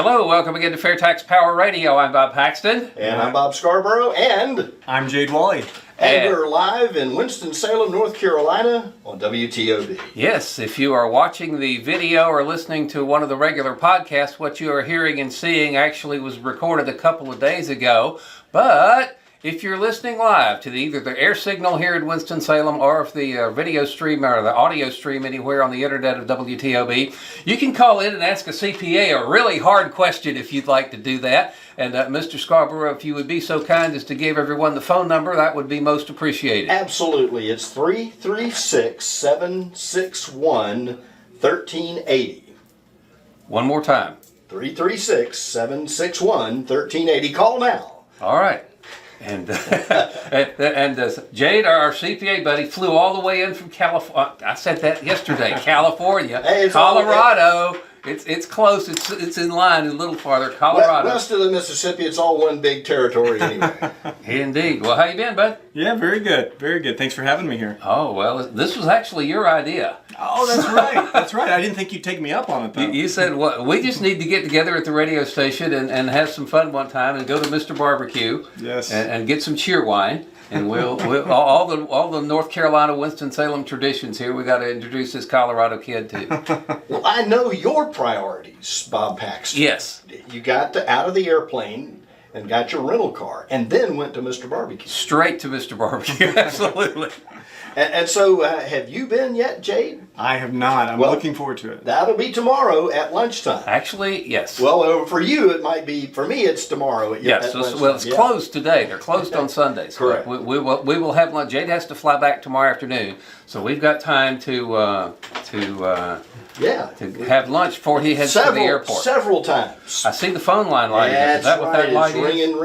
Hello, welcome again to FAIRtax Power Radio. I'm Bob Paxton. And I'm Bob Scarborough, and I'm Jade Walle. And we're live in Winston Salem, North Carolina on WTOB. Yes, if you are watching the video or listening to one of the regular podcasts, what you are hearing and seeing actually was recorded a couple of days ago. But if you're listening live to either the air signal here in Winston-Salem or if the video stream or the audio stream anywhere on the internet of WTOB, you can call in and ask a CPA a really hard question if you'd like to do that. And Mr. Scarborough, if you would be so kind as to give everyone the phone number, that would be most appreciated. Absolutely. It's 336-761-1380. One more time. 336-761-1380. Call now. All right. And Jade, our CPA buddy, flew all the way in from California. I said that yesterday. California, hey, Colorado. It's close. It's in line a little farther. Colorado. West of the Mississippi, it's all one big territory anyway. Indeed. Well, how you been, bud? Yeah, very good. Very good. Thanks for having me here. Oh, well, this was actually your idea. Oh, that's right. That's right. I didn't think you'd take me up on it, though. You said, well, we just need to get together at the radio station and have some fun one time and go to Mr. Barbecue. Yes. And get some cheer wine. And we'll all the North Carolina Winston-Salem traditions here. We got to introduce this Colorado kid to. Well, I know your priorities, Bob Paxton. Yes. You got out of the airplane and got your rental car, and then went to Mr. Barbecue. Straight to Mr. Barbecue, absolutely. And so, have you been yet, Jade? I have not. I'm looking forward to it. That'll be tomorrow at lunchtime. Actually, yes. Well, for you it might be. For me, it's tomorrow. Yes. Well, it's closed today. They're closed on Sundays. Correct. We will have lunch. Jade has to fly back tomorrow afternoon, so we've got time to have lunch before he heads to the airport. Several times. I see the phone line lighting up. Is that what that light is? Ringing.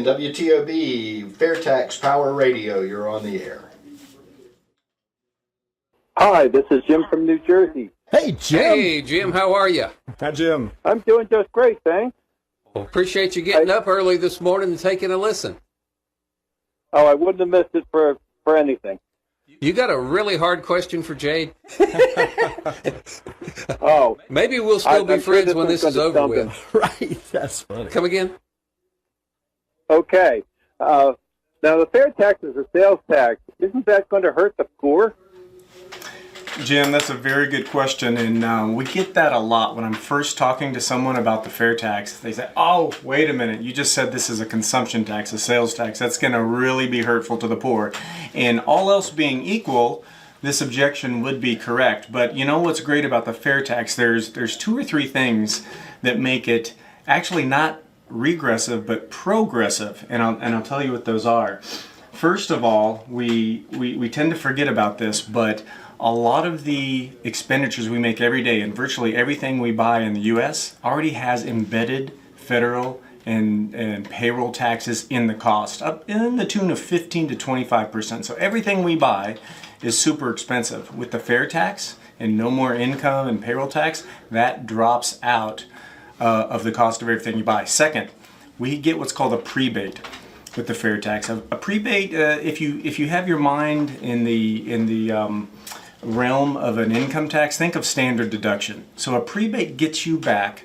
WTOB, FAIRtax Power Radio. You're on the air. Hi, this is Jim from New Jersey. Hey, Jim. Hey, Jim, how are you? Hi, Jim. I'm doing just great, thanks. Well, appreciate you getting up early this morning and taking a listen. Oh, I wouldn't have missed it for anything. You got a really hard question for Jade? Oh. Maybe we'll still be friends when this is over with. Right, that's funny. Come again? Okay. Now, the fair tax is a sales tax. Isn't that going to hurt the poor? Jim, that's a very good question, and we get that a lot when I'm first talking to someone about the fair tax. They say, oh, wait a minute, you just said this is a consumption tax, a sales tax. That's going to really be hurtful to the poor. And all else being equal, this objection would be correct. But you know what's great about the fair tax? There's two or three things that make it actually not regressive, but progressive, and I'll tell you what those are. First of all, we tend to forget about this, but a lot of the expenditures we make every day and virtually everything we buy in the U.S. already has embedded federal and payroll taxes in the cost, up in the tune of 15 to 25%. So everything we buy is super expensive. With the fair tax and no more income and payroll tax, that drops out of the cost of everything you buy. Second, we get what's called a prebate with the fair tax. A prebate, if you have your mind in the realm of an income tax, think of standard deduction. So a prebate gets you back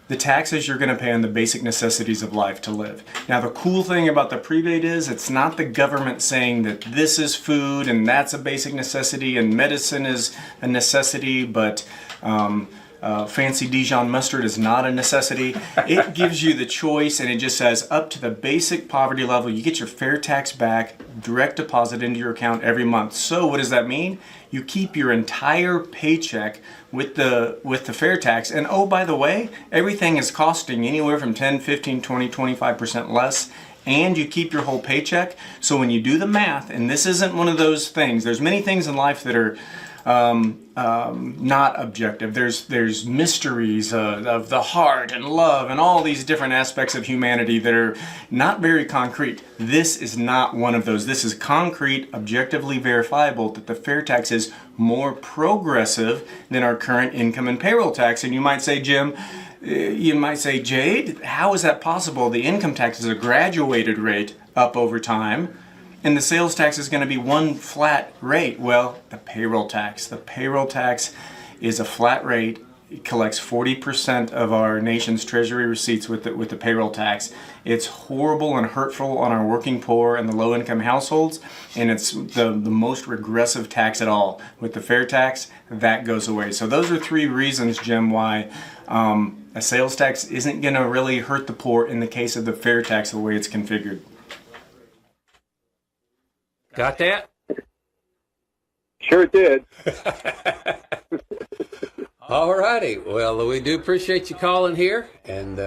the taxes you're going to pay on the basic necessities of life to live. Now, the cool thing about the prebate is it's not the government saying that this is food and that's a basic necessity and medicine is a necessity, but fancy Dijon mustard is not a necessity. It gives you the choice, and it just says up to the basic poverty level, you get your fair tax back, direct deposit into your account every month. So what does that mean? You keep your entire paycheck with the fair tax, and oh, by the way, everything is costing anywhere from 10, 15, 20, 25% less, and you keep your whole paycheck. So when you do the math, and this isn't one of those things, there's many things in life that are not objective. There's mysteries of the heart and love and all these different aspects of humanity that are not very concrete. This is not one of those. This is concrete, objectively verifiable that the fair tax is more progressive than our current income and payroll tax. And you might say, Jim, you might say, Jade, how is that possible? The income tax is a graduated rate up over time, and the sales tax is going to be one flat rate. Well, the payroll tax is a flat rate collects 40% of our nation's treasury receipts with the payroll tax. It's horrible and hurtful on our working poor and the low-income households, and it's the most regressive tax at all. With the fair tax, that goes away. So those are 3 reasons, Jim, why a sales tax isn't going to really hurt the poor in the case of the fair tax the way it's configured. Got that? Sure did. All righty. Well, we do appreciate you calling here, and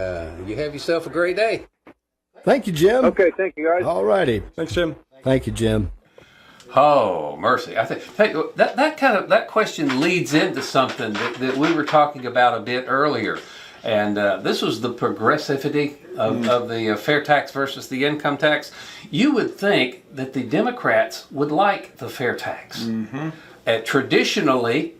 you have yourself a great day. Thank you, Jim. Okay, thank you, guys. All righty. Thanks, Jim. Thank you, Jim. Oh, mercy. I think that question leads into something that we were talking about a bit earlier. And this was the progressivity of the fair tax versus the income tax. You would think that the Democrats would like the fair tax. Traditionally,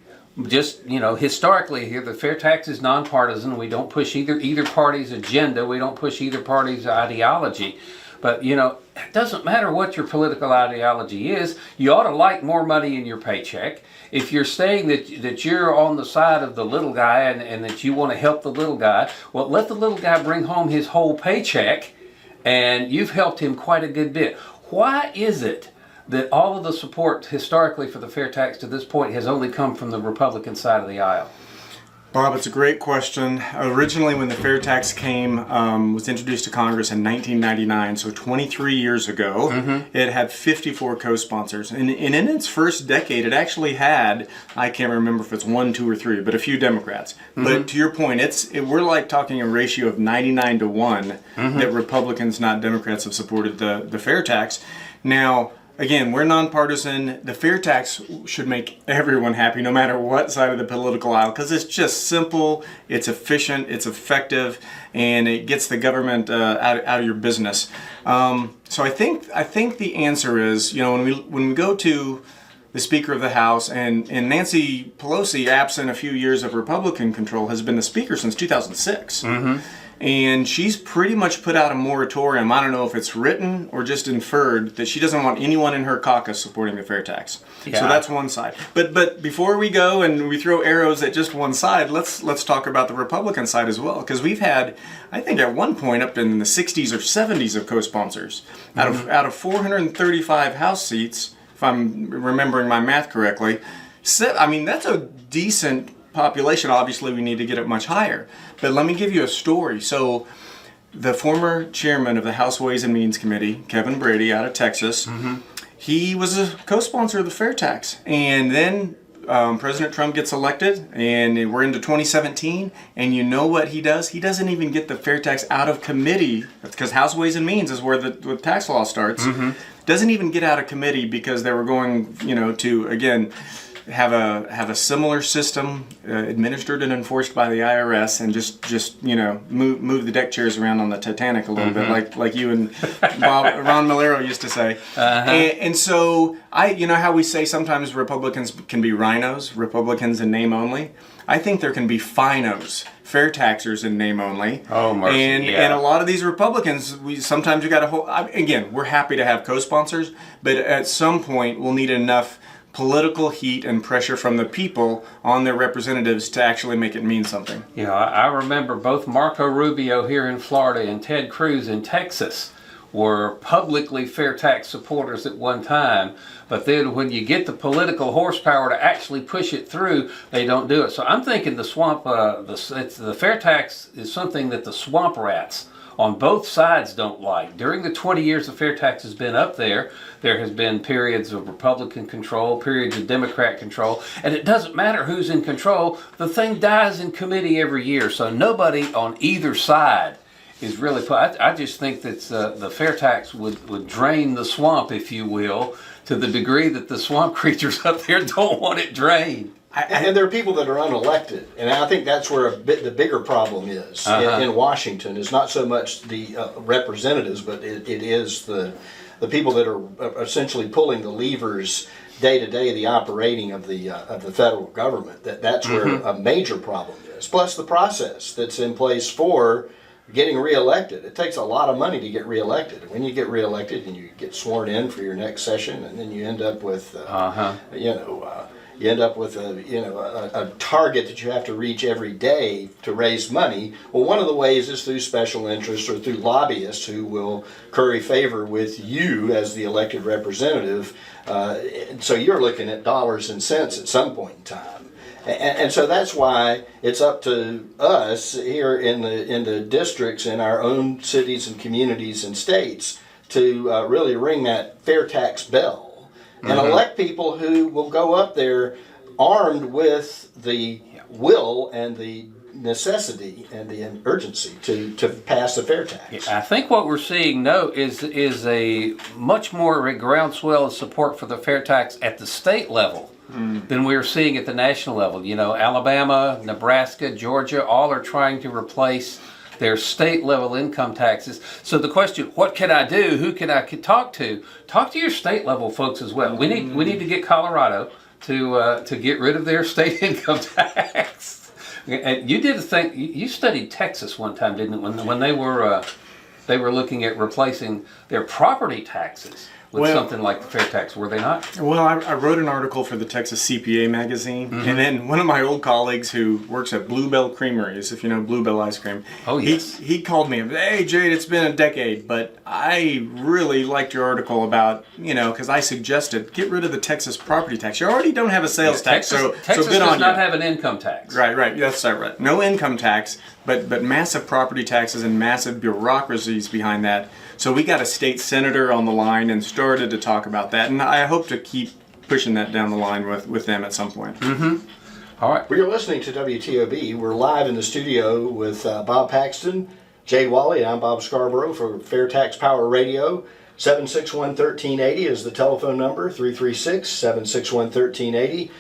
just, historically here, the fair tax is nonpartisan. We don't push either party's agenda. We don't push either party's ideology. But, it doesn't matter what your political ideology is. You ought to like more money in your paycheck. If you're saying that you're on the side of the little guy and that you want to help the little guy, well, let the little guy bring home his whole paycheck, and you've helped him quite a good bit. Why is it that all of the support historically for the fair tax to this point has only come from the Republican side of the aisle? Bob, it's a great question. Originally, when the fair tax was introduced to Congress in 1999, so 23 years ago, it had 54 co-sponsors. And in its first decade, it actually had, I can't remember if it's 1, 2, or 3, but a few Democrats. But to your point, we're like talking a ratio of 99 to 1 that Republicans, not Democrats, have supported the fair tax. Now, again, we're nonpartisan. The fair tax should make everyone happy, no matter what side of the political aisle, because it's just simple, it's efficient, it's effective, and it gets the government out of your business. So I think the answer is, when we go to the Speaker of the House, and Nancy Pelosi, absent a few years of Republican control, has been the Speaker since 2006. And she's pretty much put out a moratorium. I don't know if it's written or just inferred that she doesn't want anyone in her caucus supporting the fair tax. Yeah. So that's one side. But before we go and we throw arrows at just one side, let's talk about the Republican side as well, because we've had, I think at one point, up in the 60s or 70s of co-sponsors. Out of 435 House seats, if I'm remembering my math correctly, that's a decent population. Obviously, we need to get it much higher. But let me give you a story. So the former chairman of the House Ways and Means Committee, Kevin Brady, out of Texas, he was a co-sponsor of the fair tax. And then President Trump gets elected, and we're into 2017, and you know what he does? He doesn't even get the fair tax out of committee, because House Ways and Means is where the tax law starts. Doesn't even get out of committee because they were going, to, again, have a similar system administered and enforced by the IRS, and just move the deck chairs around on the Titanic a little bit, like you and Ron Malero used to say. And so how we say sometimes Republicans can be rhinos, Republicans in name only. I think there can be finos, fair taxers in name only. Oh, mercy. And a lot of these Republicans, we got to hold. Again, we're happy to have co-sponsors, but at some point we'll need enough political heat and pressure from the people on their representatives to actually make it mean something. I remember both Marco Rubio here in Florida and Ted Cruz in Texas were publicly fair tax supporters at one time, but then when you get the political horsepower to actually push it through, they don't do it. So I'm thinking the fair tax is something that the swamp rats on both sides don't like. During the 20 years the fair tax has been up there has been periods of Republican control, periods of Democrat control, and it doesn't matter who's in control, the thing dies in committee every year, so nobody on either side is really I just think that the fair tax would drain the swamp, if you will, to the degree that the swamp creatures up there don't want it drained. And there are people that are unelected, and I think that's where the bigger problem is in Washington. Is not so much the representatives, but it is the people that are essentially pulling the levers day to day, the operating of the federal government. That's where a major problem is. Plus the process that's in place for getting reelected. It takes a lot of money to get reelected. When you get reelected and you get sworn in for your next session, and then you end up with you end up with a target that you have to reach every day to raise money. Well, one of the ways is through special interests or through lobbyists who will curry favor with you as the elected representative. So you're looking at dollars and cents at some point in time. And so that's why it's up to us here in the districts in our own cities and communities and states to really ring that fair tax bell and elect people who will go up there armed with the will and the necessity and the urgency to pass the fair tax. I think what we're seeing is a much more groundswell of support for the fair tax at the state level than we're seeing at the national level. You know, Alabama, Nebraska, Georgia, all are trying to replace their state level income taxes. So the question, what can I do? Who can I talk to? Talk to your state level folks as well. We need to get Colorado to get rid of their state income tax. And you did a thing. You studied Texas one time, didn't you? When they were looking at replacing their property taxes with something like the fair tax, were they not? Well, I wrote an article for the Texas CPA magazine, and then one of my old colleagues who works at Bluebell Creameries, if you know Bluebell ice cream, he called me, "Hey Jade, it's been a decade, but I really liked your article about, because I suggested get rid of the Texas property tax. You already don't have a sales tax, Texas good does on not you." have an income tax. Right. That's right. No income tax, but massive property taxes and massive bureaucracies behind that. So we got a state senator on the line and started to talk about that, and I hope to keep pushing that down the line with them at some point. All right. Well, you're listening to WTOB. We're live in the studio with Bob Paxton, Jade Walle, and I'm Bob Scarborough for FAIRtax Power Radio. 761-1380 is the telephone number, 336-761-1380.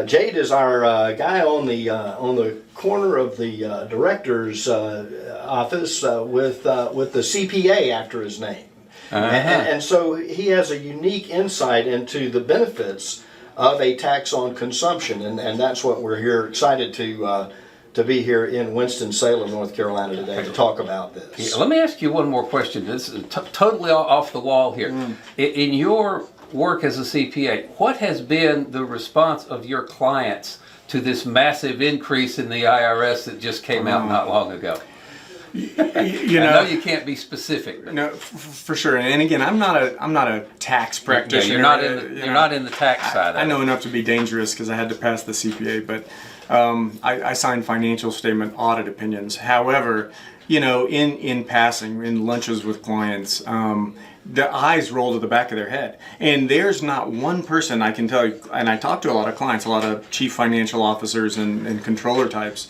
Jade is our guy on the corner of the director's office with the CPA after his name. And so he has a unique insight into the benefits of a tax on consumption, and that's what we're here excited to be here in Winston-Salem, North Carolina today to talk about this. Yeah, let me ask you one more question. This is totally off the wall here. In your work as a CPA, what has been the response of your clients to this massive increase in the IRS that just came out not long ago? I know you can't be specific. But. No, for sure. And again, I'm not a tax practitioner. Yeah, you're not in the tax side. I know enough to be dangerous because I had to pass the CPA, but I signed financial statement audit opinions. However, in passing, in lunches with clients, the eyes roll to the back of their head. And there's not one person I can tell you, and I talk to a lot of clients, a lot of chief financial officers and controller types.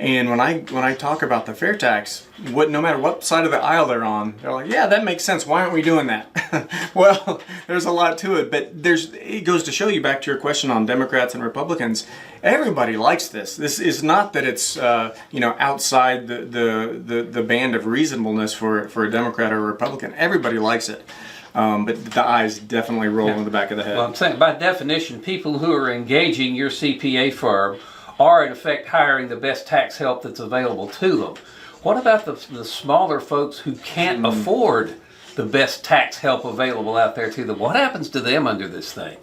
And when I talk about the fair tax, no matter what side of the aisle they're on, they're like, yeah, that makes sense. Why aren't we doing that? Well, there's a lot to it, but it goes to show you, back to your question on Democrats and Republicans, everybody likes this. This is not that it's outside the band of reasonableness for a Democrat or a Republican. Everybody likes it. But the eyes definitely roll in the back of the head. Well, I'm saying by definition, people who are engaging your CPA firm are in effect hiring the best tax help that's available to them. What about the smaller folks who can't afford the best tax help available out there to them? What happens to them under this thing?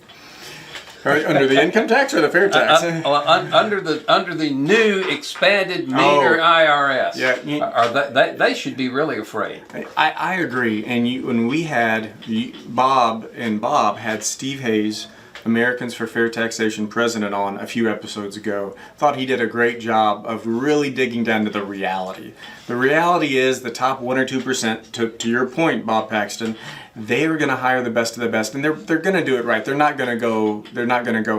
Under the income tax or the fair tax? Under the new expanded meager IRS. Yeah, they should be really afraid. I agree. And when we had Bob had Steve Hayes, Americans for Fair Taxation president, on a few episodes ago. Thought he did a great job of really digging down to the reality. The reality is the top 1 or 2%, to your point, Bob Paxton, they are going to hire the best of the best, and they're going to do it right. They're not going to go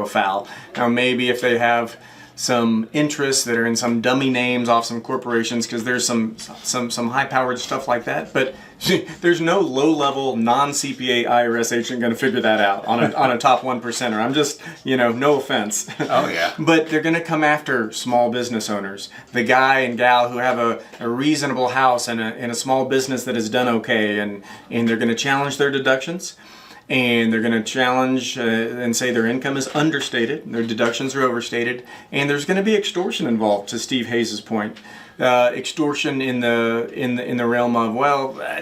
afoul. Now maybe if they have some interests that are in some dummy names off some corporations, because there's some high-powered stuff like that, but there's no low-level non-CPA IRS agent going to figure that out on a top 1%er. I'm just, no offense. Oh yeah. But they're going to come after small business owners, the guy and gal who have a reasonable house and a small business that has done okay, and they're going to challenge their deductions. And they're going to challenge and say their income is understated, their deductions are overstated, and there's going to be extortion involved. To Steve Hayes' point, extortion in the realm of, well, I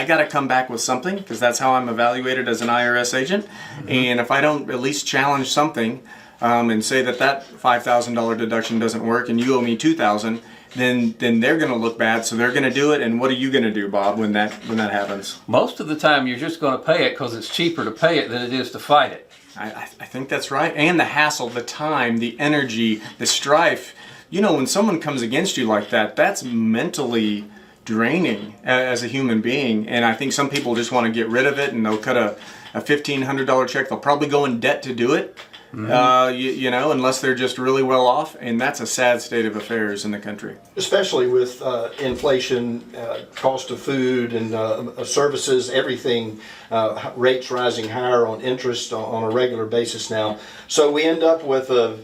got to come back with something, because that's how I'm evaluated as an IRS agent, and if I don't at least challenge something, and say that $5,000 deduction doesn't work and you owe me $2,000, then they're going to look bad, so they're going to do it. And what are you going to do, Bob, when that happens? Most of the time, you're just going to pay it because it's cheaper to pay it than it is to fight it. I think that's right. And the hassle, the time, the energy, the strife. You know, when someone comes against you like that, that's mentally draining as a human being. And I think some people just want to get rid of it, and they'll cut a $1,500 check. They'll probably go in debt to do it. You know, unless they're just really well off, and that's a sad state of affairs in the country. Especially with inflation, cost of food and services, everything, rates rising higher on interest on a regular basis now. So we end up with a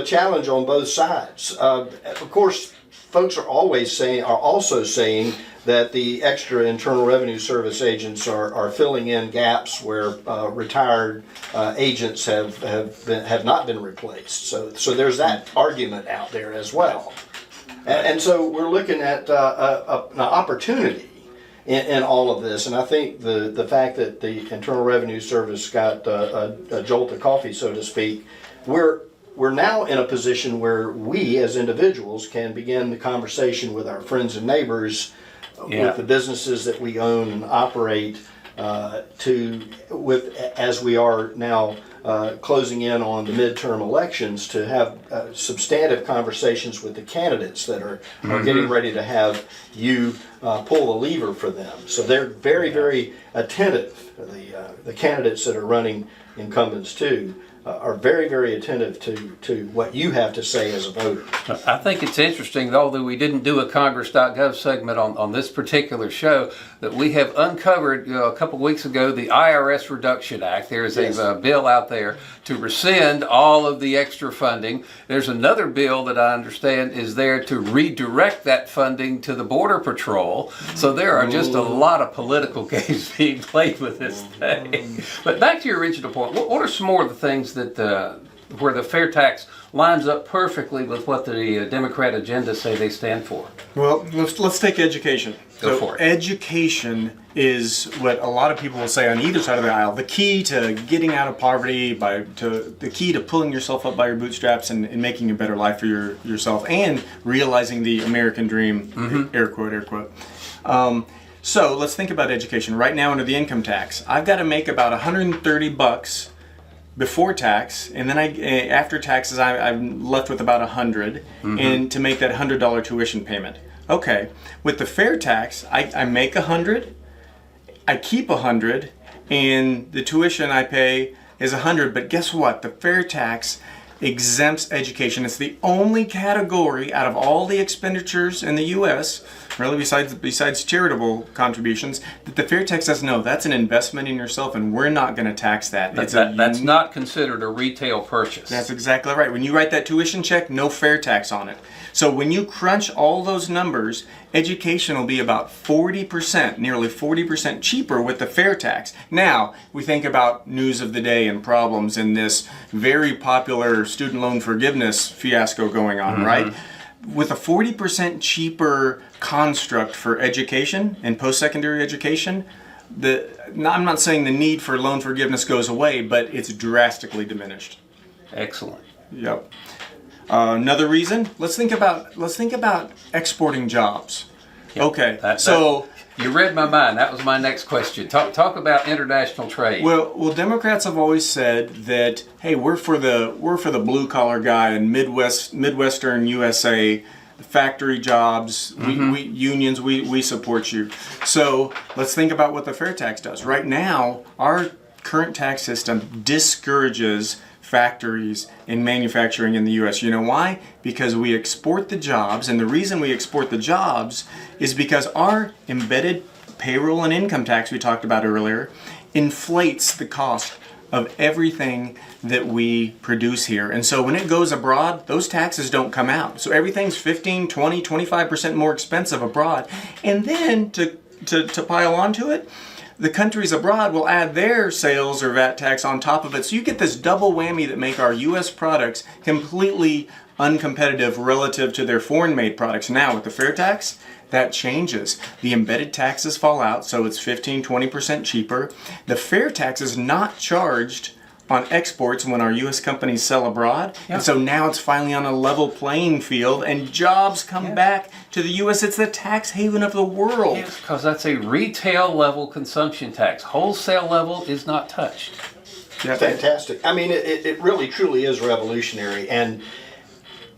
challenge on both sides. Of course, folks are also saying that the extra Internal Revenue Service agents are filling in gaps where retired agents have not been replaced. So there's that argument out there as well. And so we're looking at an opportunity in all of this. And I think the fact that the Internal Revenue Service got a jolt of coffee, so to speak, we're now in a position where we as individuals can begin the conversation with our friends and neighbors, with the businesses that we own and operate, as we are now closing in on the midterm elections, to have substantive conversations with the candidates that are getting ready to have you pull the lever for them. So they're very, very attentive. The candidates that are running, incumbents too, are very, very attentive to what you have to say as a voter. I think it's interesting, although we didn't do a Congress.gov segment on this particular show, that we have uncovered a couple weeks ago the IRS Reduction Act. There's a bill out there to rescind all of the extra funding. There's another bill that I understand is there to redirect that funding to the Border Patrol. So there are just a lot of political games being played with this thing. But back to your original point, what are some more of the things that where the fair tax lines up perfectly with what the Democrat agenda say they stand for? Well, let's take education. Go for it. Education is what a lot of people will say on either side of the aisle. The key to getting out of poverty, the key to pulling yourself up by your bootstraps and making a better life for yourself, and realizing the American dream, air quote. So let's think about education. Right now, under the income tax, I've got to make about $130 before tax, and then after taxes I'm left with about $100, and to make that $100 tuition payment. Okay, with the fair tax, I make $100, I keep $100, and the tuition I pay is $100. But guess what? The fair tax exempts education. It's the only category out of all the expenditures in the U.S., really besides charitable contributions, that the fair tax says, no, that's an investment in yourself and we're not going to tax that. That's not considered a retail purchase. That's exactly right. When you write that tuition check, no fair tax on it. So when you crunch all those numbers, education will be about 40%, nearly 40% cheaper with the fair tax. Now, we think about news of the day and problems in this very popular student loan forgiveness fiasco going on, right? With a 40% cheaper construct for education and post-secondary education, I'm not saying the need for loan forgiveness goes away, but it's drastically diminished. Excellent. Yep. Another reason, let's think about exporting jobs. Yep. Okay, you read my mind. That was my next question. Talk about international trade. Well, Democrats have always said that, hey, we're for the blue collar guy in Midwestern USA, factory jobs, we unions, we support you. So let's think about what the fair tax does. Right now, our current tax system discourages factories in manufacturing in the U.S. You know why? Because we export the jobs, and the reason we export the jobs is because our embedded payroll and income tax we talked about earlier inflates the cost of everything that we produce here. And so when it goes abroad, those taxes don't come out. So everything's 15, 20, 25% more expensive abroad. And then to pile onto it, the countries abroad will add their sales or VAT tax on top of it. So you get this double whammy that make our U.S. products completely uncompetitive relative to their foreign-made products. Now, with the fair tax, that changes. The embedded taxes fall out, so it's 15, 20% cheaper. The fair tax is not charged on exports when our U.S. companies sell abroad. Yeah. And so now it's finally on a level playing field and jobs come back to the U.S. It's the tax haven of the world. Yes, because that's a retail level consumption tax. Wholesale level is not touched. Yeah. Fantastic. I mean, it really truly is revolutionary. And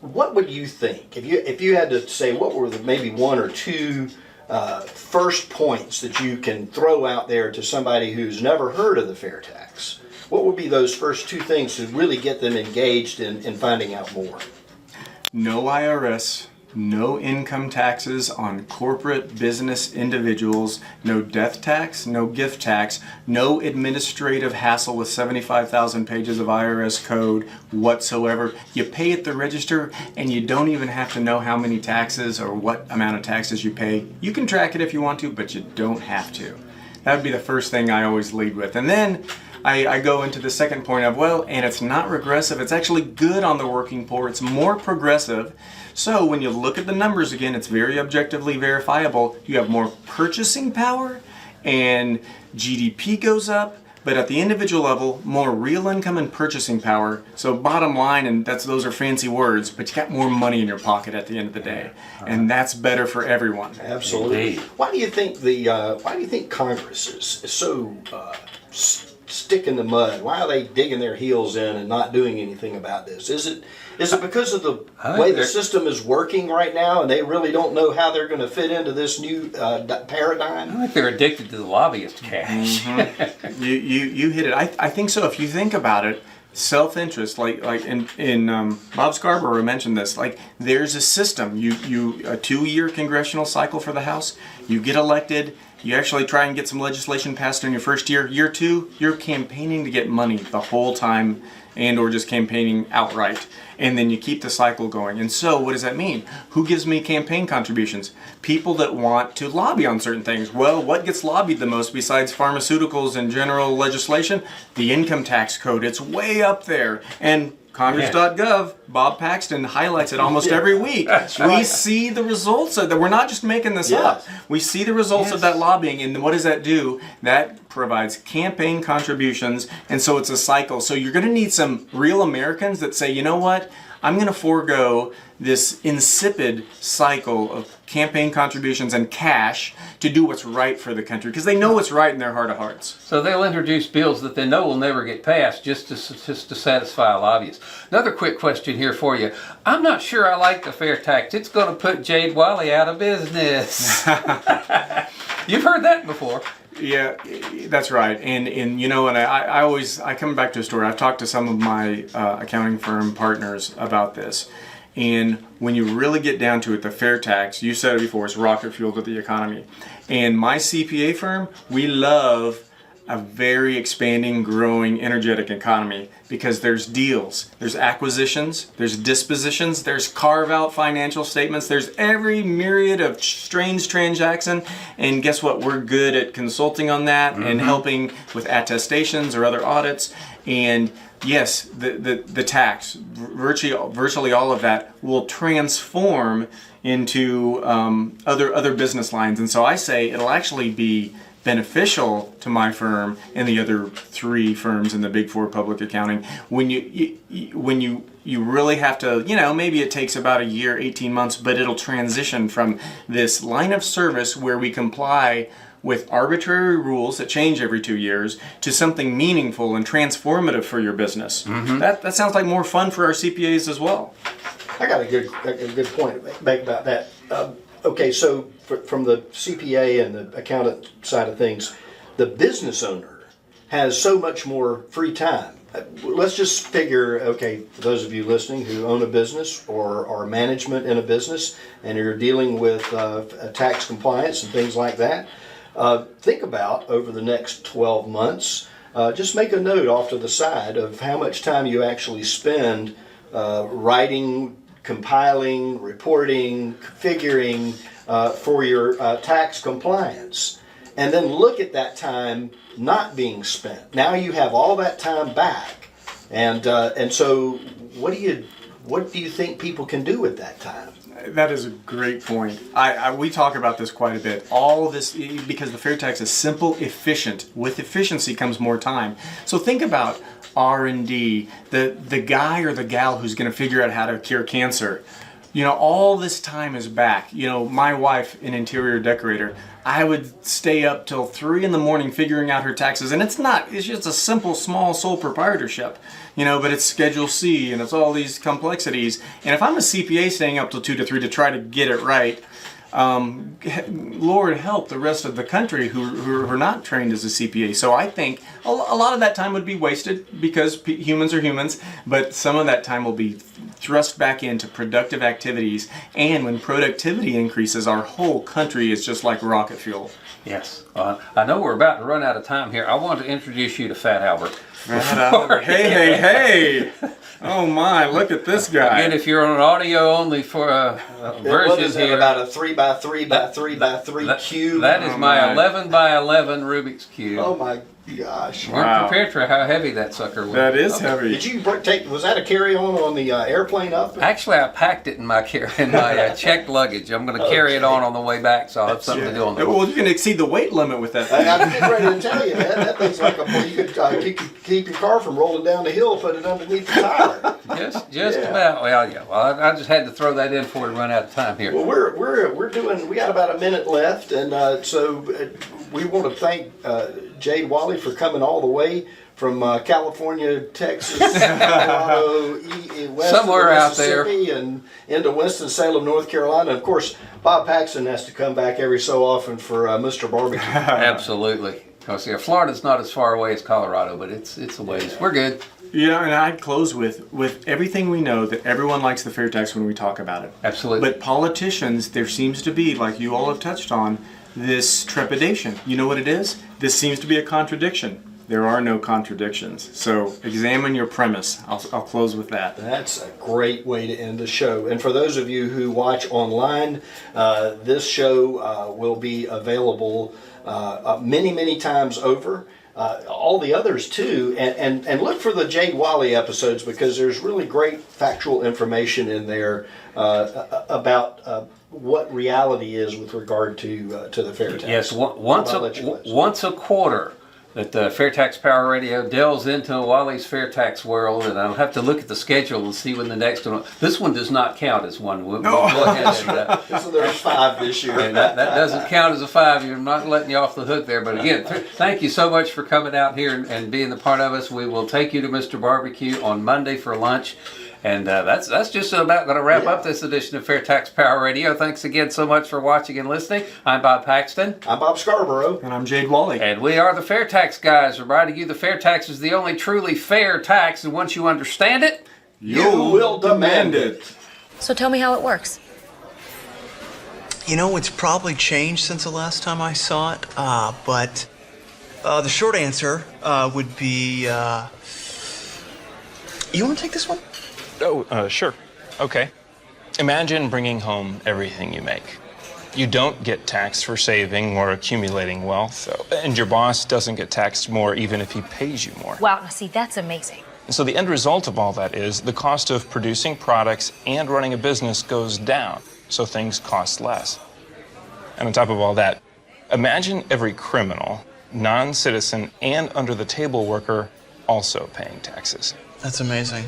what would you think if you had to say what were the maybe one or two first points that you can throw out there to somebody who's never heard of the fair tax? What would be those first two things to really get them engaged in finding out more? No IRS, no income taxes on corporate business individuals, no death tax, no gift tax, no administrative hassle with 75,000 pages of IRS code whatsoever. You pay at the register and you don't even have to know how many taxes or what amount of taxes you pay. You can track it if you want to, but you don't have to. That would be the first thing I always lead with. And then I go into the second point of, well, and it's not regressive, it's actually good on the working poor, it's more progressive. So when you look at the numbers again, it's very objectively verifiable. You have more purchasing power and GDP goes up, but at the individual level, more real income and purchasing power. So bottom line, and those are fancy words, but you got more money in your pocket at the end of the day. And that's better for everyone. Absolutely. Indeed. Why do you think Congress is so stick in the mud? Why are they digging their heels in and not doing anything about this? Is it because of the way the system is working right now, and they really don't know how they're going to fit into this new paradigm? I think they're addicted to the lobbyist cash. Mm-hmm. You hit it. I think so. If you think about it, self-interest, like in Bob Scarborough mentioned this. Like there's a system. You a 2-year congressional cycle for the House. You get elected. You actually try and get some legislation passed in your first year. Year 2, you're campaigning to get money the whole time, and or just campaigning outright. And then you keep the cycle going. And so what does that mean? Who gives me campaign contributions? People that want to lobby on certain things. Well, what gets lobbied the most besides pharmaceuticals and general legislation? The income tax code. It's way up there. And Congress.gov, Bob Paxton highlights it almost every week. We see the results of that. We're not just making this up. We see the results of that lobbying, and what does that do? That provides campaign contributions, and so it's a cycle. So you're going to need some real Americans that say, you know what? I'm going to forego this insipid cycle of campaign contributions and cash to do what's right for the country, because they know what's right in their heart of hearts. So they'll introduce bills that they know will never get passed just to satisfy lobbyists. Another quick question here for you. I'm not sure I like the fair tax. It's going to put Jade Walle out of business. You've heard that before. Yeah, that's right. And you know, and I come back to a story. I've talked to some of my accounting firm partners about this. And when you really get down to it, the fair tax, you said it before, it's rocket fuel to the economy. And my CPA firm, we love a very expanding, growing, energetic economy because there's deals, there's acquisitions, there's dispositions, there's carve-out financial statements, there's every myriad of strange transaction, and guess what? We're good at consulting on that and helping with attestations or other audits. And yes, the tax, virtually all of that will transform into other business lines. And so I say it'll actually be beneficial to my firm and the other 3 firms in the Big 4 public accounting when you really have to, you know, maybe it takes about a year, 18 months, but it'll transition from this line of service where we comply with arbitrary rules that change every 2 years to something meaningful and transformative for your business. That sounds like more fun for our CPAs as well. I got a good point to make about that. Okay, so from the CPA and the accountant side of things, the business owner has so much more free time. Let's just figure, okay, for those of you listening who own a business or are management in a business and you're dealing with tax compliance and things like that, think about over the next 12 months, just make a note off to the side of how much time you actually spend writing, compiling, reporting, configuring for your tax compliance. And then look at that time not being spent. Now you have all that time back. And so what do what do you think people can do with that time? That is a great point. We talk about this quite a bit. All of this, because the FAIRtax is simple, efficient. With efficiency comes more time. So think about R&D, the guy or the gal who's going to figure out how to cure cancer. All this time is back. My wife, an interior decorator, I would stay up till 3 in the morning figuring out her taxes. And it's just a simple, small sole proprietorship, but it's Schedule C and it's all these complexities. And if I'm a CPA staying up till 2 to 3 to try to get it right, Lord help the rest of the country who are not trained as a CPA. So I think a lot of that time would be wasted because humans are humans, but some of that time will be thrust back into productive activities. And when productivity increases, our whole country is just like rocket fuel. Yes. I know we're about to run out of time here. I want to introduce you to Fat Albert. Hey. Oh my, look at this guy. Again, if you're on an audio only for version What is it, here, about a 3x3x3x3 cube? that is my 11 by 11 Rubik's Cube. Oh my gosh. Weren't prepared for how heavy that sucker was. That is heavy. Did you was that a carry-on the airplane up? Actually, I packed it in my checked luggage. I'm going to carry it on the way back, so I'll have something to do on the way. Well, you can exceed the weight limit with that thing. I'm getting ready to tell you, man. That thing's like you could keep your car from rolling down the hill, put it underneath the tire. Just about. Well, yeah. Well, I just had to throw that in before we run out of time here. Well, we got about a minute left, and so we want to thank Jade Walle for coming all the way from California, Texas, Colorado, west somewhere of out there, Mississippi, and into Winston Salem, North Carolina. And of course, Bob Paxton has to come back every so often for Mr. Barbecue. Absolutely. Because Florida's not as far away as Colorado, but it's a ways. We're good. And I'd close with everything we know that everyone likes the FAIRtax when we talk about it. Absolutely. But politicians, there seems to be, like you all have touched on, this trepidation. You know what it is? This seems to be a contradiction. There are no contradictions. So examine your premise. I'll close with that. That's a great way to end the show. And for those of you who watch online, this show will be available many times over. All the others too, and look for the Jade Walle episodes because there's really great factual information in there about what reality is with regard to the FAIRtax. Yes, once a quarter that the FAIRtax Power Radio delves into Walle's FAIRtax world, and I'll have to look at the schedule and see when the next one. This one does not count as one. We'll go ahead and, so there's 5 this year. And that doesn't count as a 5. I'm not letting you off the hook there. But again, thank you so much for coming out here and being a part of us. We will take you to Mr. Barbecue on Monday for lunch. And that's just about going to wrap up this edition of FAIRtax Power Radio. Thanks again so much for watching and listening. I'm Bob Paxton. I'm Bob Scarborough. And I'm Jade Walle. And we are the FAIRtax Guys, reminding you the FAIRtax is the only truly fair tax, and once you understand it, you will demand it. So tell me how it works. It's probably changed since the last time I saw it, but the short answer would be, you want to take this one? Oh, sure. Okay. Imagine bringing home everything you make. You don't get taxed for saving or accumulating wealth, and your boss doesn't get taxed more even if he pays you more. Wow, now see, that's amazing. And so the end result of all that is the cost of producing products and running a business goes down, so things cost less. And on top of all that, imagine every criminal, non-citizen, and under-the-table worker also paying taxes. That's amazing.